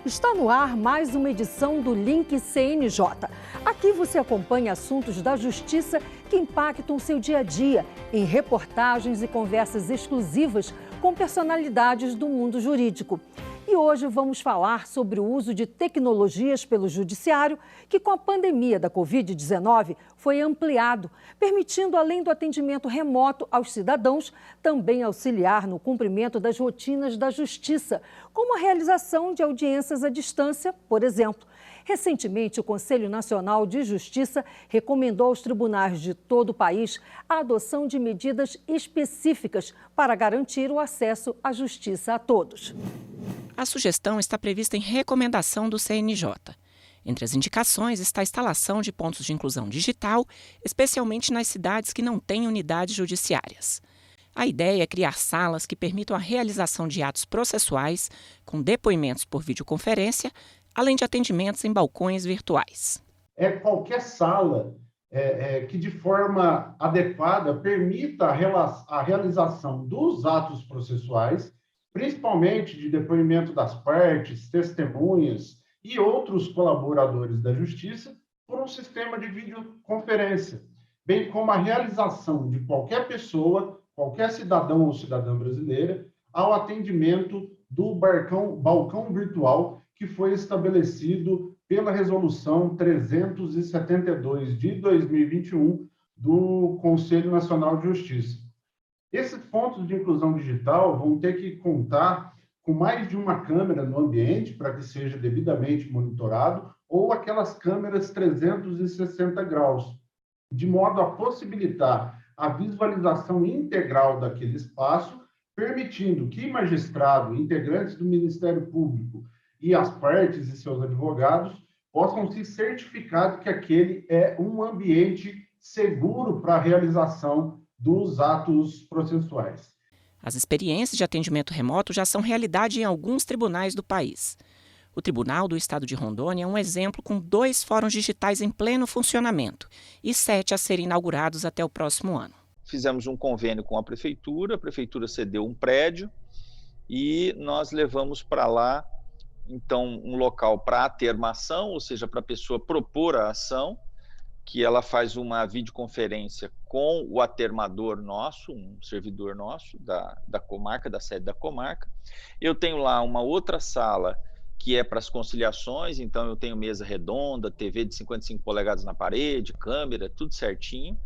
Está no ar mais uma edição do Link CNJ. Aqui você acompanha assuntos da justiça que impactam o seu dia a dia, em reportagens e conversas exclusivas com personalidades do mundo jurídico. E hoje vamos falar sobre o uso de tecnologias pelo judiciário, que com a pandemia da Covid-19 foi ampliado, permitindo, além do atendimento remoto aos cidadãos, também auxiliar no cumprimento das rotinas da justiça, como a realização de audiências à distância, por exemplo. Recentemente, o Conselho Nacional de Justiça recomendou aos tribunais de todo o país a adoção de medidas específicas para garantir o acesso à justiça a todos. A sugestão está prevista em recomendação do CNJ. Entre as indicações está a instalação de pontos de inclusão digital, especialmente nas cidades que não têm unidades judiciárias. A ideia é criar salas que permitam a realização de atos processuais, com depoimentos por videoconferência, além de atendimentos em balcões virtuais. É qualquer sala que, de forma adequada, permita a realização dos atos processuais, principalmente de depoimento das partes, testemunhas e outros colaboradores da Justiça, por um sistema de videoconferência, bem como a realização de qualquer pessoa, qualquer cidadão ou cidadã brasileira, ao atendimento do balcão virtual que foi estabelecido pela Resolução 372 de 2021 do Conselho Nacional de Justiça. Esses pontos de inclusão digital vão ter que contar com mais de uma câmera no ambiente para que seja devidamente monitorado, ou aquelas câmeras 360 graus, de modo a possibilitar a visualização integral daquele espaço, permitindo que magistrado, integrantes do Ministério Público e as partes e seus advogados possam se certificar de que aquele é um ambiente seguro para a realização dos atos processuais. As experiências de atendimento remoto já são realidade em alguns tribunais do país. O Tribunal do Estado de Rondônia é um exemplo com 2 fóruns digitais em pleno funcionamento e 7 a serem inaugurados até o próximo ano. Fizemos um convênio com a prefeitura cedeu um prédio e nós levamos para lá, então, um local para atermação, ou seja, para a pessoa propor a ação, que ela faz uma videoconferência com o atermador nosso, um servidor nosso da comarca, da sede da comarca. Eu tenho lá uma outra sala que é para as conciliações, então eu tenho mesa redonda, TV de 55 polegadas na parede, câmera, tudo certinho,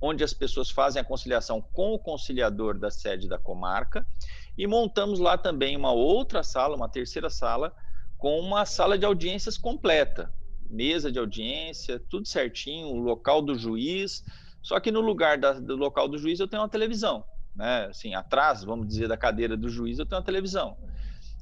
onde as pessoas fazem a conciliação com o conciliador da sede da comarca, e montamos lá também uma outra sala, uma terceira sala, com uma sala de audiências completa, mesa de audiência, tudo certinho, o local do juiz, só que no lugar do local do juiz eu tenho uma televisão, né? Assim, atrás, vamos dizer, da cadeira do juiz eu tenho uma televisão.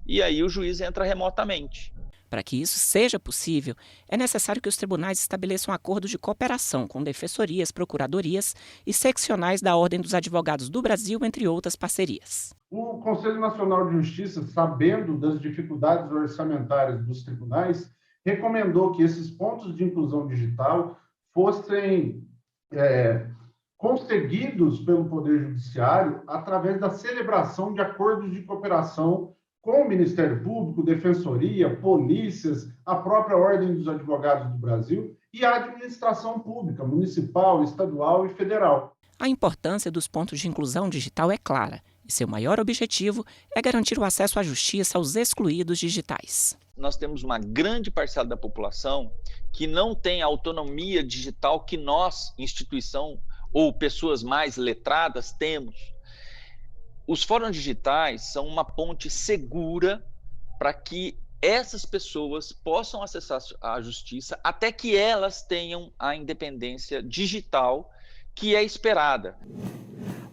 E aí o juiz entra remotamente. Para que isso seja possível, é necessário que os tribunais estabeleçam acordos de cooperação com defensorias, procuradorias e seccionais da Ordem dos Advogados do Brasil, entre outras parcerias. O Conselho Nacional de Justiça, sabendo das dificuldades orçamentárias dos tribunais, recomendou que esses pontos de inclusão digital fossem conseguidos pelo Poder Judiciário através da celebração de acordos de cooperação com o Ministério Público, Defensoria, polícias, a própria Ordem dos Advogados do Brasil e a administração pública, municipal, estadual e federal. A importância dos pontos de inclusão digital é clara, e seu maior objetivo é garantir o acesso à justiça aos excluídos digitais. Nós temos uma grande parcela da população que não tem a autonomia digital que nós, instituição ou pessoas mais letradas, temos. Os fóruns digitais são uma ponte segura para que essas pessoas possam acessar a justiça até que elas tenham a independência digital que é esperada.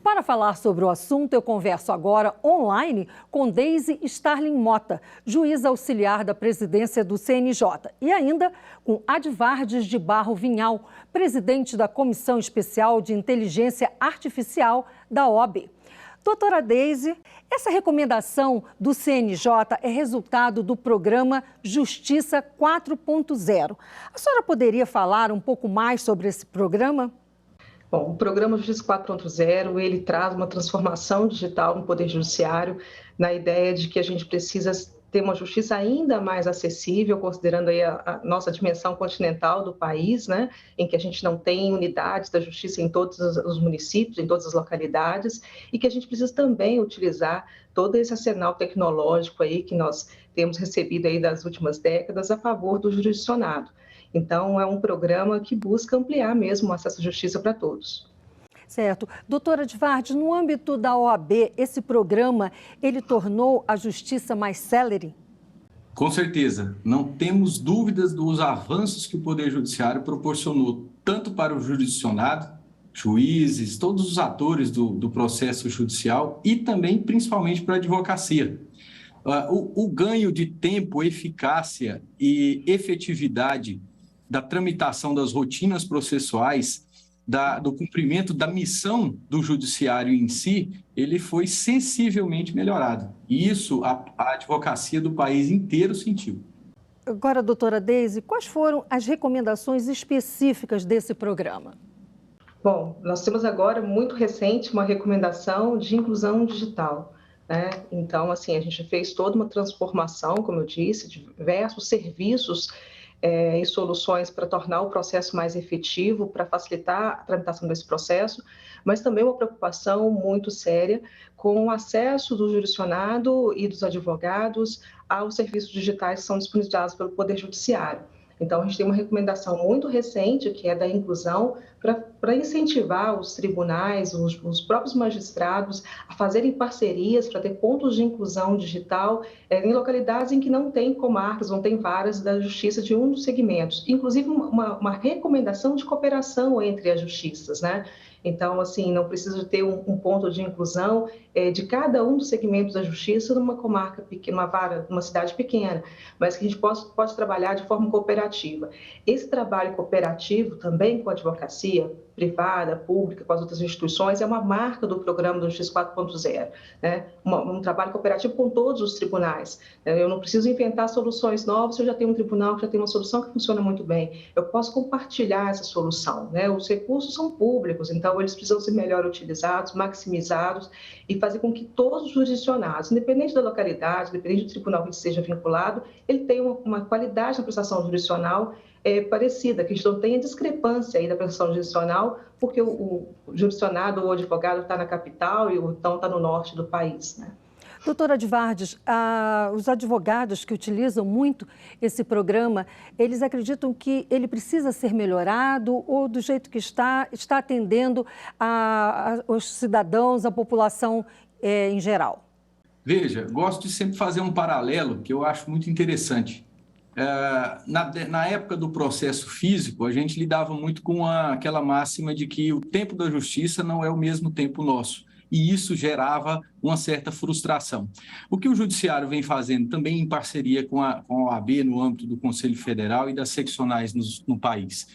Para falar sobre o assunto, eu converso agora online com Deise Starling Mota, juíza auxiliar da presidência do CNJ, e ainda com Advardes de Barro Vinhal, presidente da Comissão Especial de Inteligência Artificial da OAB. Doutora Deise, essa recomendação do CNJ é resultado do programa Justiça 4.0. A senhora poderia falar um pouco mais sobre esse programa? Bom, o programa Justiça 4.0, ele traz uma transformação digital no Poder Judiciário, na ideia de que a gente precisa ter uma justiça ainda mais acessível, considerando aí a nossa dimensão continental do país, né, em que a gente não tem unidades da justiça em todos os municípios, em todas as localidades, e que a gente precisa também utilizar todo esse arsenal tecnológico aí que nós temos recebido aí das últimas décadas a favor do jurisdicionado. Então, é um programa que busca ampliar mesmo o acesso à justiça para todos. Certo. Doutora Edvardes, no âmbito da OAB, esse programa, ele tornou a justiça mais célere? Com certeza. Não temos dúvidas dos avanços que o Poder Judiciário proporcionou, tanto para o jurisdicionado, juízes, todos os atores do processo judicial e também, principalmente, para a advocacia. O ganho de tempo, eficácia e efetividade da tramitação das rotinas processuais, do cumprimento da missão do judiciário em si, ele foi sensivelmente melhorado. E isso a advocacia do país inteiro sentiu. Agora, doutora Deise, quais foram as recomendações específicas desse programa? Bom, nós temos agora, muito recente, uma recomendação de inclusão digital, né? Então, assim, a gente fez toda uma transformação, como eu disse, de diversos serviços e soluções para tornar o processo mais efetivo, para facilitar a tramitação desse processo, mas também uma preocupação muito séria com o acesso do jurisdicionado e dos advogados aos serviços digitais que são disponibilizados pelo Poder Judiciário. Então, a gente tem uma recomendação muito recente, que é da inclusão, para incentivar os tribunais, os próprios magistrados, a fazerem parcerias para ter pontos de inclusão digital em localidades em que não tem comarcas, não tem varas da justiça de um dos segmentos. Inclusive, uma recomendação de cooperação entre as justiças, né? Então, assim, não precisa ter um ponto de inclusão de cada um dos segmentos da justiça numa comarca pequena, uma vara, numa cidade pequena, mas que a gente pode trabalhar de forma cooperativa. Esse trabalho cooperativo também com a advocacia privada, pública, com as outras instituições, é uma marca do programa do Justiça 4.0, né? Um trabalho cooperativo com todos os tribunais. Eu não preciso inventar soluções novas se eu já tenho um tribunal que já tem uma solução que funciona muito bem. Eu posso compartilhar essa solução, né? Os recursos são públicos, então eles precisam ser melhor utilizados, maximizados e fazer com que todos os jurisdicionados, independente da localidade, independente do tribunal que seja vinculado, ele tenha uma qualidade na prestação jurisdicional parecida, que a gente não tenha discrepância aí da prestação jurisdicional, porque o jurisdicionado ou o advogado está na capital e então está no norte do país, né? Doutora Edvardes, os advogados que utilizam muito esse programa, eles acreditam que ele precisa ser melhorado ou do jeito que está atendendo os cidadãos, a população em geral? Veja, gosto de sempre fazer um paralelo que eu acho muito interessante. Na época do processo físico, a gente lidava muito com aquela máxima de que o tempo da justiça não é o mesmo tempo nosso. E isso gerava uma certa frustração. O que o Judiciário vem fazendo também em parceria com a OAB no âmbito do Conselho Federal e das seccionais no país,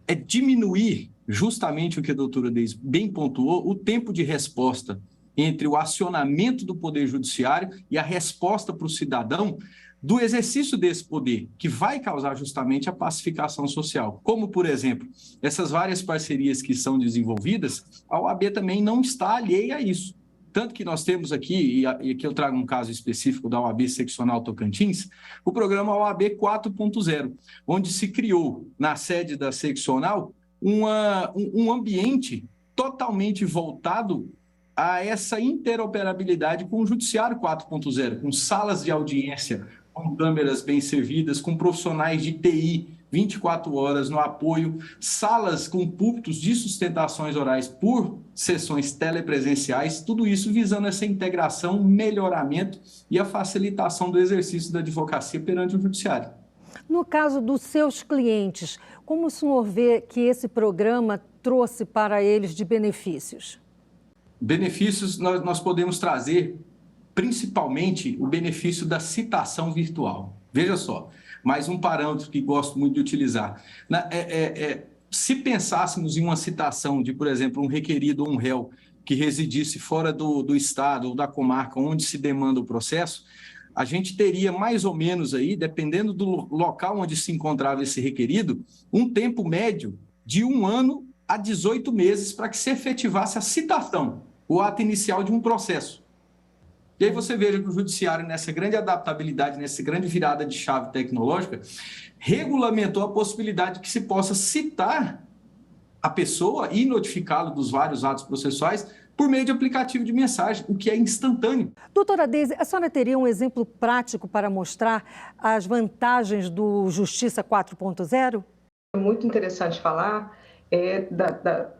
é diminuir justamente o que a doutora Deise bem pontuou, o tempo de resposta entre o acionamento do Poder Judiciário e a resposta para o cidadão do exercício desse poder, que vai causar justamente a pacificação social. Como, por exemplo, essas várias parcerias que são desenvolvidas, a OAB também não está alheia a isso. Tanto que nós temos aqui, e aqui eu trago um caso específico da OAB Seccional Tocantins, o programa OAB 4.0, onde se criou, na sede da seccional, um ambiente totalmente voltado a essa interoperabilidade com o Judiciário 4.0, com salas de audiência, com câmeras bem servidas, com profissionais de TI 24 horas no apoio, salas com púlpitos de sustentações orais por sessões telepresenciais, tudo isso visando essa integração, melhoramento e a facilitação do exercício da advocacia perante o judiciário. No caso dos seus clientes, como o senhor vê que esse programa trouxe para eles de benefícios? Benefícios nós podemos trazer principalmente o benefício da citação virtual. Veja só, mais um parâmetro que gosto muito de utilizar. Se pensássemos em uma citação de, por exemplo, um requerido ou um réu que residisse fora do estado ou da comarca onde se demanda o processo, a gente teria mais ou menos aí, dependendo do local onde se encontrava esse requerido, um tempo médio de 1 ano a 18 meses para que se efetivasse a citação, o ato inicial de um processo. E aí você veja que o judiciário, nessa grande adaptabilidade, nessa grande virada de chave tecnológica, regulamentou a possibilidade de que se possa citar a pessoa e notificá-lo dos vários atos processuais por meio de aplicativo de mensagem, o que é instantâneo. Doutora Deise, a senhora teria um exemplo prático para mostrar as vantagens do Justiça 4.0? É muito interessante falar da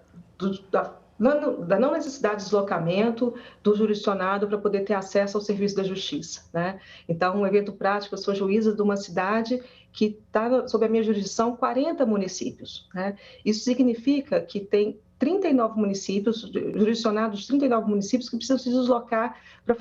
não necessidade de deslocamento do jurisdicionado para poder ter acesso ao serviço da justiça, né? Então, um evento prático, eu sou juíza de uma cidade que está sob a minha jurisdição 40 municípios, né? Isso significa que tem 39 municípios, jurisdicionados 39 municípios que precisam se deslocar para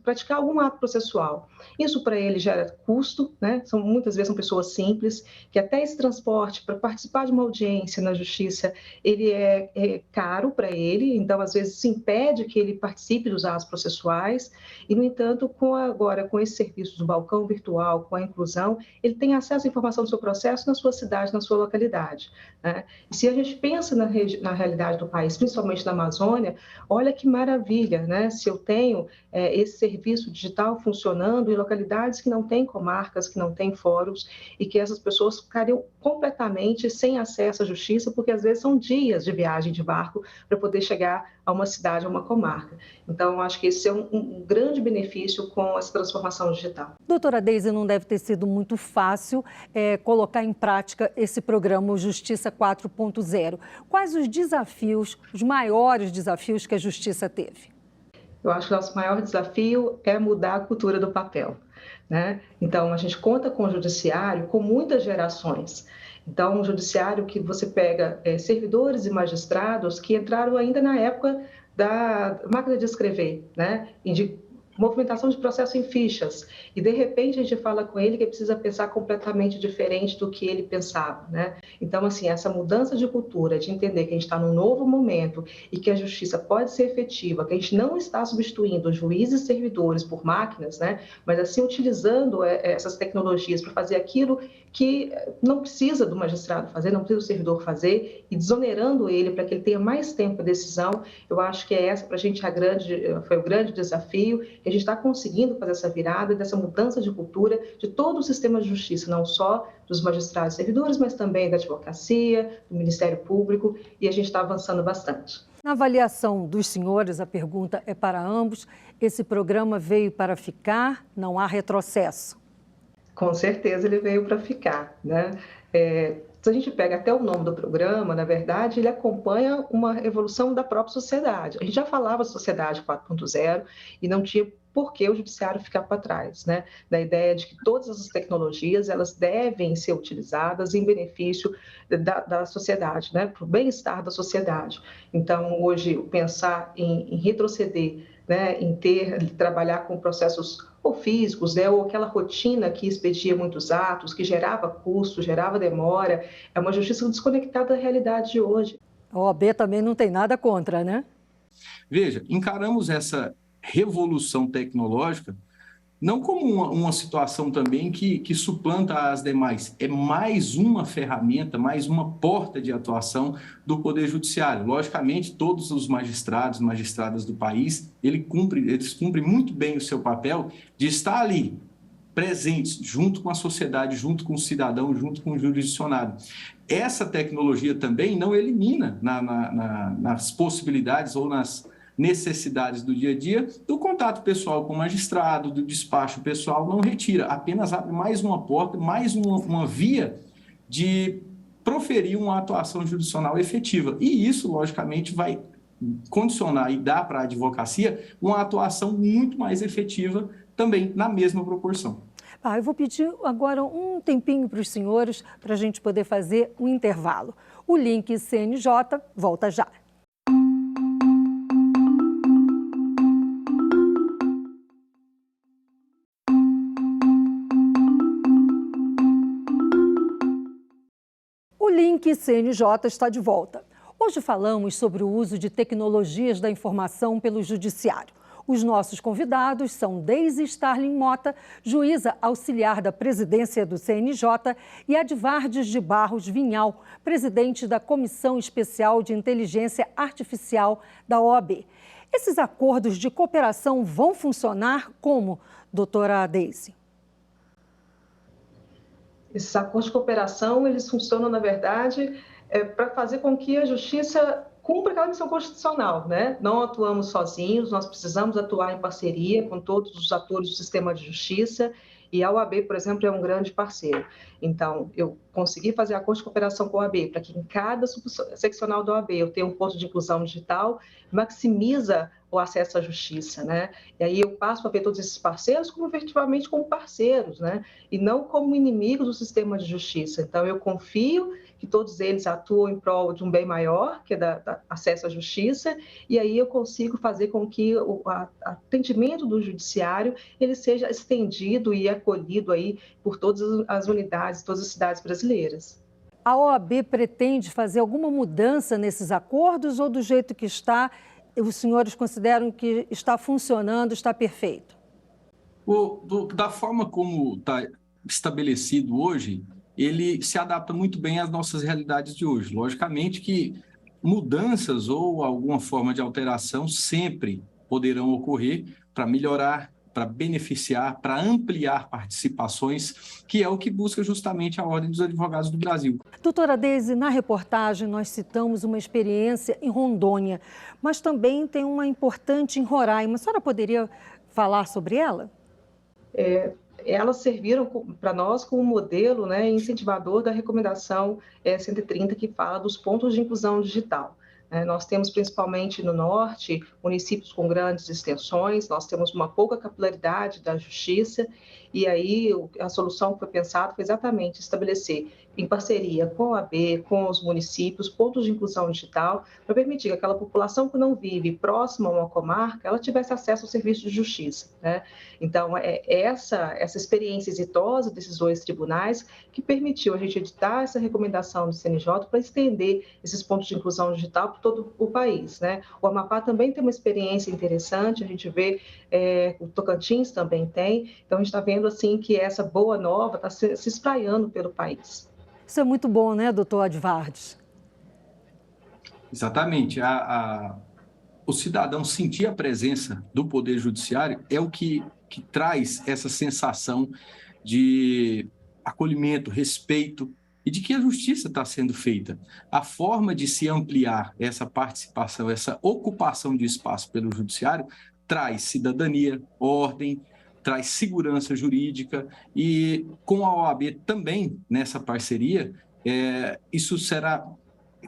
praticar algum ato processual. Isso para ele gera custo, né? Muitas vezes são pessoas simples, que até esse transporte para participar de uma audiência na justiça, ele é caro para ele, então às vezes se impede que ele participe dos atos processuais, e no entanto, agora com esse serviço do balcão virtual, com a inclusão, ele tem acesso à informação do seu processo na sua cidade, na sua localidade, né? E se a gente pensa na realidade do país, principalmente na Amazônia, olha que maravilha, né? Se eu tenho esse serviço digital funcionando em localidades que não têm comarcas, que não têm fóruns, e que essas pessoas ficariam completamente sem acesso à justiça, porque às vezes são dias de viagem de barco para poder chegar a uma cidade, a uma comarca. Então, acho que esse é um grande benefício com essa transformação digital. Doutora Deise, não deve ter sido muito fácil colocar em prática esse programa Justiça 4.0. Quais os desafios, os maiores desafios que a Justiça teve? Eu acho que o nosso maior desafio é mudar a cultura do papel, né? Então, a gente conta com o judiciário com muitas gerações. Então, um judiciário que você pega servidores e magistrados que entraram ainda na época da máquina de escrever, né? E de movimentação de processo em fichas, e de repente a gente fala com ele que precisa pensar completamente diferente do que ele pensava, né? Então, assim, essa mudança de cultura, de entender que a gente está num novo momento e que a justiça pode ser efetiva, que a gente não está substituindo juízes e servidores por máquinas, né? Mas assim, utilizando essas tecnologias para fazer aquilo que não precisa do magistrado fazer, não precisa do servidor fazer, e desonerando ele para que ele tenha mais tempo para decisão. Eu acho que essa para a gente foi o grande desafio, que a gente está conseguindo fazer essa virada, dessa mudança de cultura de todo o sistema de justiça, não só dos magistrados e servidores, mas também da advocacia, do Ministério Público, e a gente está avançando bastante. Na avaliação dos senhores, a pergunta é para ambos, esse programa veio para ficar, não há retrocesso? Com certeza ele veio para ficar, né? Se a gente pega até o nome do programa, na verdade, ele acompanha uma evolução da própria sociedade. A gente já falava de sociedade 4.0 e não tinha por que o judiciário ficar para trás, né? Da ideia de que todas as tecnologias elas devem ser utilizadas em benefício da sociedade, né? Para o bem-estar da sociedade. Então, hoje, pensar em retroceder, né? Em trabalhar com processos ou físicos, né, ou aquela rotina que expedia muitos atos, que gerava custo, gerava demora, é uma justiça desconectada da realidade de hoje. A OAB também não tem nada contra, né? Veja, encaramos essa revolução tecnológica não como uma situação também que suplanta as demais, é mais uma ferramenta, mais uma porta de atuação do Poder Judiciário. Logicamente, todos os magistrados, magistradas do país, eles cumprem muito bem o seu papel de estar ali, presentes, junto com a sociedade, junto com o cidadão, junto com o jurisdicionado. Essa tecnologia também não elimina nas possibilidades ou nas necessidades do dia a dia, do contato pessoal com o magistrado, do despacho pessoal, não retira, apenas abre mais uma porta, mais uma via de proferir uma atuação jurisdicional efetiva. E isso, logicamente, vai condicionar e dar para a advocacia uma atuação muito mais efetiva também, na mesma proporção. Eu vou pedir agora um tempinho para os senhores para a gente poder fazer um intervalo. O link CNJ volta já. O link CNJ está de volta. Hoje falamos sobre o uso de tecnologias da informação pelo Judiciário. Os nossos convidados são Deise Starling Mota, juíza auxiliar da presidência do CNJ, e Advardes de Barros Vinhal, presidente da Comissão Especial de Inteligência Artificial da OAB. Esses acordos de cooperação vão funcionar como, doutora Deise? Esses acordos de cooperação, eles funcionam, na verdade, para fazer com que a justiça cumpra aquela missão constitucional, né? Não atuamos sozinhos, nós precisamos atuar em parceria com todos os atores do sistema de justiça, e a OAB, por exemplo, é um grande parceiro. Então, eu consegui fazer acordo de cooperação com a OAB, para que em cada subseccional da OAB eu tenha um ponto de inclusão digital, maximiza o acesso à justiça, né? E aí eu passo a ver todos esses parceiros como efetivamente como parceiros, né? E não como inimigos do sistema de justiça. Então, eu confio que todos eles atuam em prol de um bem maior, que é da acesso à justiça, e aí eu consigo fazer com que o atendimento do judiciário ele seja estendido e acolhido aí por todas as unidades, todas as cidades brasileiras. A OAB pretende fazer alguma mudança nesses acordos ou do jeito que está, os senhores consideram que está funcionando, está perfeito? Da forma como está estabelecido hoje, ele se adapta muito bem às nossas realidades de hoje. Logicamente que mudanças ou alguma forma de alteração sempre poderão ocorrer para melhorar, para beneficiar, para ampliar participações, que é o que busca justamente a Ordem dos Advogados do Brasil. Doutora Deise, na reportagem nós citamos uma experiência em Rondônia, mas também tem uma importante em Roraima. A senhora poderia falar sobre ela? Elas serviram para nós como modelo, né, incentivador da recomendação 130, que fala dos pontos de inclusão digital. Nós temos principalmente no norte municípios com grandes extensões, nós temos uma pouca capilaridade da justiça, e aí a solução que foi pensada foi exatamente estabelecer, em parceria com a OAB, com os municípios, pontos de inclusão digital, para permitir que aquela população que não vive próxima a uma comarca, ela tivesse acesso ao serviço de justiça, né? Então, essa experiência exitosa desses dois tribunais que permitiu a gente editar essa recomendação do CNJ para estender esses pontos de inclusão digital para todo o país, né? O Amapá também tem uma experiência interessante, a gente vê, o Tocantins também tem, então a gente está vendo assim que essa boa nova está se espraiando pelo país. Isso é muito bom, né, doutor Advardes? Exatamente. O cidadão sentir a presença do Poder Judiciário é o que traz essa sensação de acolhimento, respeito e de que a justiça está sendo feita. A forma de se ampliar essa participação, essa ocupação de espaço pelo Judiciário, traz cidadania, ordem, traz segurança jurídica, e com a OAB também nessa parceria, isso será...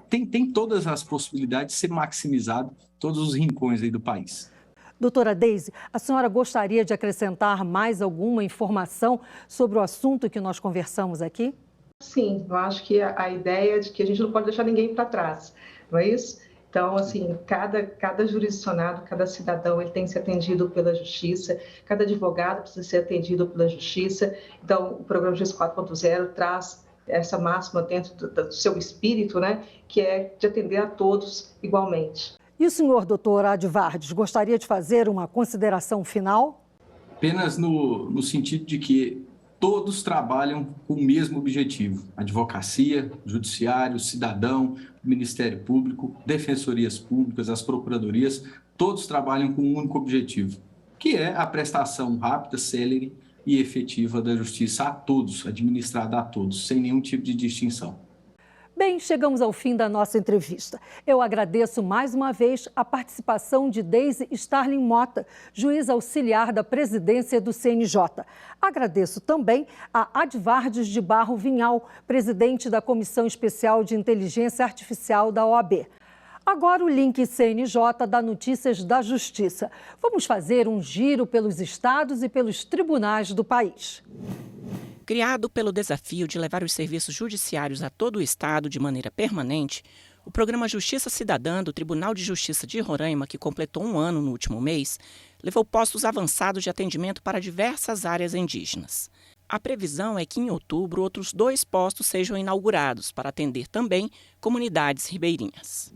Tem todas as possibilidades de ser maximizado, todos os rincões aí do país. Doutora Deise, a senhora gostaria de acrescentar mais alguma informação sobre o assunto que nós conversamos aqui? Sim, eu acho que a ideia de que a gente não pode deixar ninguém para trás, não é isso? Então, assim, cada jurisdicionado, cada cidadão, ele tem que ser atendido pela justiça, cada advogado precisa ser atendido pela justiça. Então, o programa Justiça 4.0 traz essa máxima dentro do seu espírito, né, que é de atender a todos igualmente. E o senhor, doutor Advardes, gostaria de fazer uma consideração final? Apenas no sentido de que todos trabalham com o mesmo objetivo: advocacia, judiciário, cidadão, Ministério Público, defensorias públicas, as procuradorias, todos trabalham com um único objetivo, que é a prestação rápida, célere e efetiva da justiça a todos, administrada a todos, sem nenhum tipo de distinção. Bem, chegamos ao fim da nossa entrevista. Eu agradeço mais uma vez a participação de Deise Starling Mota, juiz auxiliar da presidência do CNJ. Agradeço também a Advardes de Barro Vinhal, presidente da Comissão Especial de Inteligência Artificial da OAB. Agora o link CNJ dá notícias da Justiça. Vamos fazer um giro pelos estados e pelos tribunais do país. Criado pelo desafio de levar os serviços judiciários a todo o estado de maneira permanente, o programa Justiça Cidadã do Tribunal de Justiça de Roraima, que completou 1 ano no último mês, levou postos avançados de atendimento para diversas áreas indígenas. A previsão é que em outubro outros 2 postos sejam inaugurados para atender também comunidades ribeirinhas.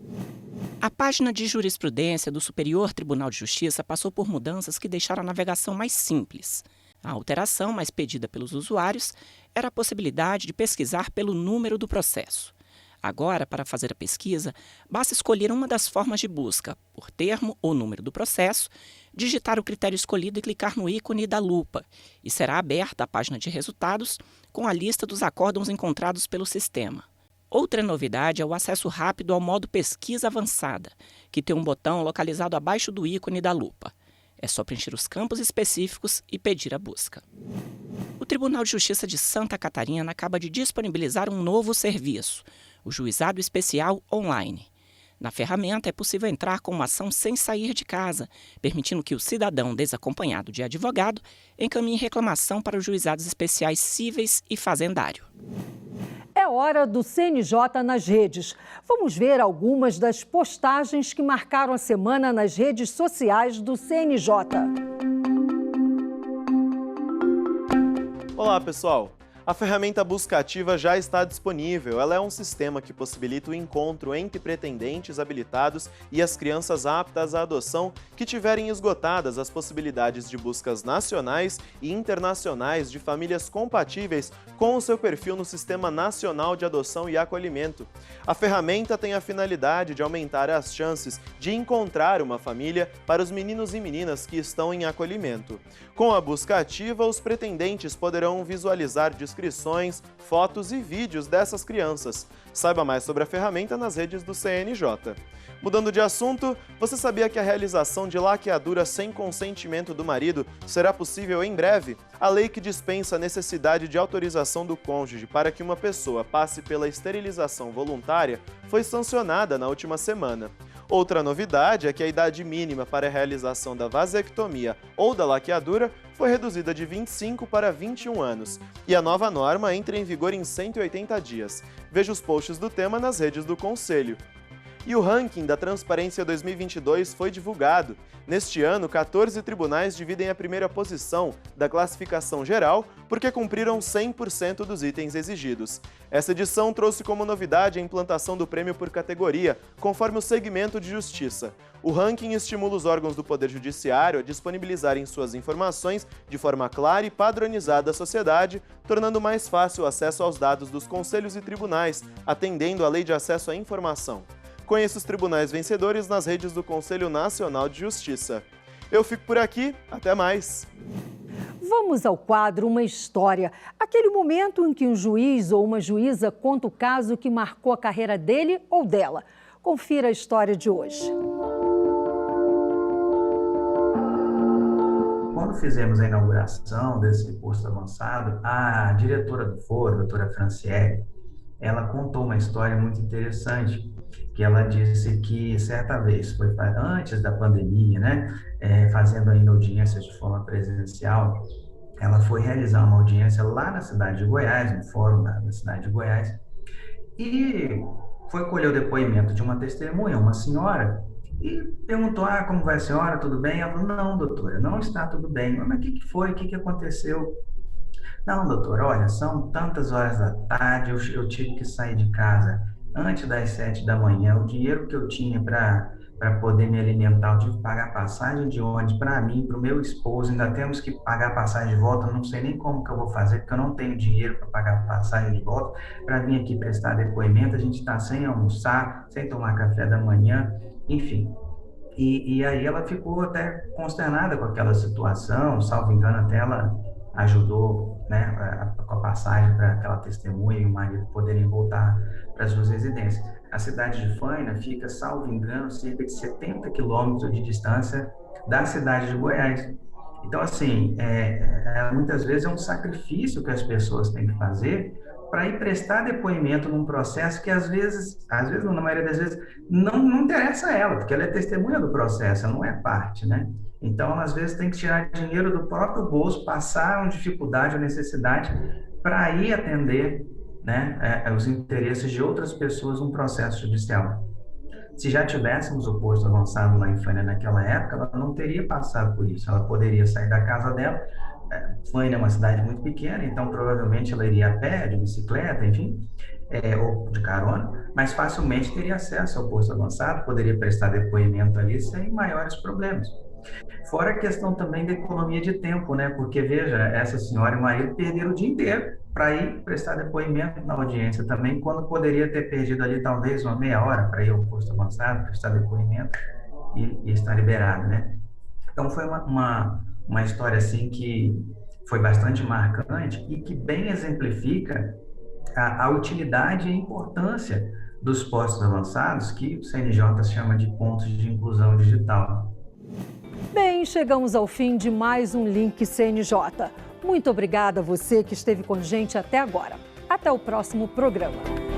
A página de jurisprudência do Superior Tribunal de Justiça passou por mudanças que deixaram a navegação mais simples. A alteração mais pedida pelos usuários era a possibilidade de pesquisar pelo número do processo. Agora, para fazer a pesquisa, basta escolher uma das formas de busca, por termo ou número do processo, digitar o critério escolhido e clicar no ícone da lupa, e será aberta a página de resultados com a lista dos acórdãos encontrados pelo sistema. Outra novidade é o acesso rápido ao modo Pesquisa Avançada, que tem um botão localizado abaixo do ícone da lupa. É só preencher os campos específicos e pedir a busca. O Tribunal de Justiça de Santa Catarina acaba de disponibilizar um novo serviço, o Juizado Especial Online. Na ferramenta é possível entrar com uma ação sem sair de casa, permitindo que o cidadão desacompanhado de advogado encaminhe reclamação para os juizados especiais cíveis e fazendário. É hora do CNJ nas redes. Vamos ver algumas das postagens que marcaram a semana nas redes sociais do CNJ. Olá, pessoal! A ferramenta Busca Ativa já está disponível. Ela é um sistema que possibilita o encontro entre pretendentes habilitados e as crianças aptas à adoção que tiverem esgotadas as possibilidades de buscas nacionais e internacionais de famílias compatíveis com o seu perfil no Sistema Nacional de Adoção e Acolhimento. A ferramenta tem a finalidade de aumentar as chances de encontrar uma família para os meninos e meninas que estão em acolhimento. Com a Busca Ativa, os pretendentes poderão visualizar descrições, fotos e vídeos dessas crianças. Saiba mais sobre a ferramenta nas redes do CNJ. Mudando de assunto, você sabia que a realização de laqueadura sem consentimento do marido será possível em breve? A lei que dispensa a necessidade de autorização do cônjuge para que uma pessoa passe pela esterilização voluntária foi sancionada na última semana. Outra novidade é que a idade mínima para a realização da vasectomia ou da laqueadura foi reduzida de 25 para 21 anos, e a nova norma entra em vigor em 180 dias. Veja os posts do tema nas redes do Conselho. E o ranking da Transparência 2022 foi divulgado. Neste ano, 14 tribunais dividem a primeira posição da classificação geral porque cumpriram 100% dos itens exigidos. Essa edição trouxe como novidade a implantação do prêmio por categoria, conforme o segmento de justiça. O ranking estimula os órgãos do Poder Judiciário a disponibilizarem suas informações de forma clara e padronizada à sociedade, tornando mais fácil o acesso aos dados dos conselhos e tribunais, atendendo à Lei de Acesso à Informação. Conheça os tribunais vencedores nas redes do Conselho Nacional de Justiça. Eu fico por aqui, até mais! Vamos ao quadro Uma História. Aquele momento em que um juiz ou uma juíza conta o caso que marcou a carreira dele ou dela. Confira a história de hoje. Quando fizemos a inauguração desse posto avançado, a diretora do foro, a doutora Franciele, ela contou uma história muito interessante, que ela disse que certa vez, foi antes da pandemia, fazendo ainda audiências de forma presencial, ela foi realizar uma audiência lá na cidade de Goiás, no fórum da cidade de Goiás, e foi colher o depoimento de uma testemunha, uma senhora, e perguntou, como vai a senhora, tudo bem? Ela falou, não, doutora, não está tudo bem. Mas o que foi? O que aconteceu? Não, doutora, olha, são tantas horas da tarde, eu tive que sair de casa antes das 7 da manhã, o dinheiro que eu tinha para poder me alimentar, eu tive que pagar passagem de ônibus para mim, para o meu esposo, ainda temos que pagar passagem de volta, eu não sei nem como que eu vou fazer, porque eu não tenho dinheiro para pagar passagem de volta, para vir aqui prestar depoimento, a gente está sem almoçar, sem tomar café da manhã, enfim. E aí ela ficou até consternada com aquela situação, salvo engano, até ela ajudou, com a passagem para aquela testemunha e o marido poderem voltar para as suas residências. A cidade de Faina fica, salvo engano, cerca de 70 quilômetros de distância da cidade de Goiás. Então, assim, muitas vezes é um sacrifício que as pessoas têm que fazer para ir prestar depoimento num processo que às vezes não, na maioria das vezes, não interessa a ela, porque ela é testemunha do processo, ela não é parte, Então, às vezes, tem que tirar dinheiro do próprio bolso, passar uma dificuldade ou necessidade para ir atender os interesses de outras pessoas num processo judicial. Se já tivéssemos o posto avançado lá em Faina naquela época, ela não teria passado por isso. Ela poderia sair da casa dela. Faina é uma cidade muito pequena, então provavelmente ela iria a pé, de bicicleta, enfim, ou de carona, mas facilmente teria acesso ao posto avançado, poderia prestar depoimento ali sem maiores problemas. Fora a questão também da economia de tempo, porque veja, essa senhora e o marido perderam o dia inteiro para ir prestar depoimento na audiência também, quando poderia ter perdido ali talvez uma meia hora para ir ao posto avançado, prestar depoimento e estar liberado, né? Então foi uma história assim que foi bastante marcante e que bem exemplifica a utilidade e a importância dos postos avançados, que o CNJ chama de pontos de inclusão digital. Bem, chegamos ao fim de mais um Link CNJ. Muito obrigada a você que esteve com a gente até agora. Até o próximo programa.